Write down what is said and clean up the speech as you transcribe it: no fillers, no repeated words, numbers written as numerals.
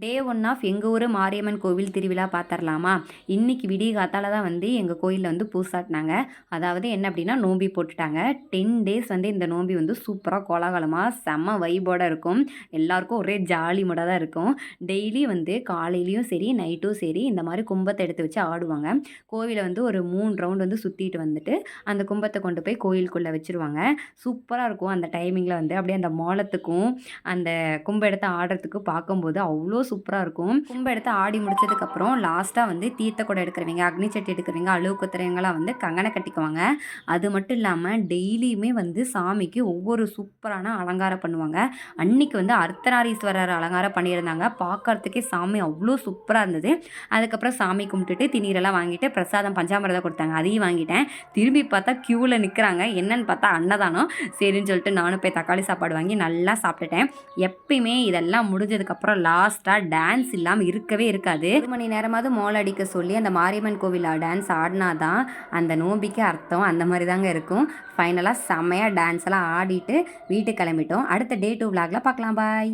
Day one of எங்கள் ஊர் மாரியம்மன் கோவில் திருவிழா பார்த்துடலாமா. இன்றைக்கி விடிய காத்தால தான் வந்து எங்கள் கோயிலில் வந்து பூசாட்டினாங்க. அதாவது என்ன அப்படின்னா நோம்பி போட்டுட்டாங்க. 10 டேஸ் வந்து இந்த நோம்பி வந்து சூப்பராக கோலாகலமாக செம்ம வைபோட இருக்கும். எல்லாருக்கும் ஒரே ஜாலி மூடாக தான் இருக்கும். டெய்லி வந்து காலையிலையும் சரி நைட்டும் சரி இந்த மாதிரி கும்பத்தை எடுத்து வச்சு ஆடுவாங்க. கோவிலை வந்து ஒரு 3 ரவுண்ட் வந்து சுற்றிட்டு வந்துட்டு அந்த கும்பத்தை கொண்டு போய் கோயிலுக்குள்ளே வச்சுருவாங்க. சூப்பராக இருக்கும். அந்த டைமிங்கில் வந்து அப்படியே அந்த மோளத்துக்கும் அந்த கும்ப எடுத்து ஆடுறதுக்கும் பார்க்கும்போது அவ்வளோ சூப்பராக இருக்கும். கும்ப எடுத்து ஆடி முடிச்சதுக்கப்புறம் லாஸ்ட்டாக வந்து தீர்த்த குடம் எடுக்கிறவங்க, அக்னி சட்டி எடுக்கிறவங்க, அழுவு குத்துறவங்களாம் வந்து கங்கனை கட்டிக்குவாங்க. அது மட்டும் இல்லாமல் டெய்லியுமே வந்து சாமிக்கு ஒவ்வொரு சூப்பரான அலங்காரம் பண்ணுவாங்க. அன்னைக்கு வந்து அர்த்தநாரீஸ்வரர் அலங்காரம் பண்ணியிருந்தாங்க. பார்க்கறதுக்கே சாமி அவ்வளோ சூப்பராக இருந்தது. அதுக்கப்புறம் சாமி கும்பிட்டுட்டு திணீரெல்லாம் வாங்கிட்டு பிரசாதம் பஞ்சாமிரதம் கொடுத்தாங்க. அதையும் வாங்கிட்டேன். திரும்பி பார்த்தா க்யூவில் நிற்கிறாங்க. என்னன்னு பார்த்தா அன்னதானம். சரின்னு சொல்லிட்டு நானும் போய் தக்காளி சாப்பாடு வாங்கி நல்லா சாப்பிட்டுட்டேன். எப்பயுமே இதெல்லாம் முடிஞ்சதுக்கப்புறம் லாஸ்ட்டாக டான்ஸ் இல்லாமல் இருக்கவே இருக்காது. 1 மணி நேரமாவது மோளம் அடிக்க சொல்லி அந்த மாரியம்மன் கோவில் டான்ஸ் ஆடினாதான் அந்த நோம்பிக்கு அர்த்தம். அந்த மாதிரி தாங்க இருக்கும். ஃபைனலாக செம்மையாக டான்ஸ் எல்லாம் ஆடிட்டு வீட்டுக்கு கிளம்பிட்டோம். அடுத்த டே 2 vlogல பார்க்கலாம். பாய்.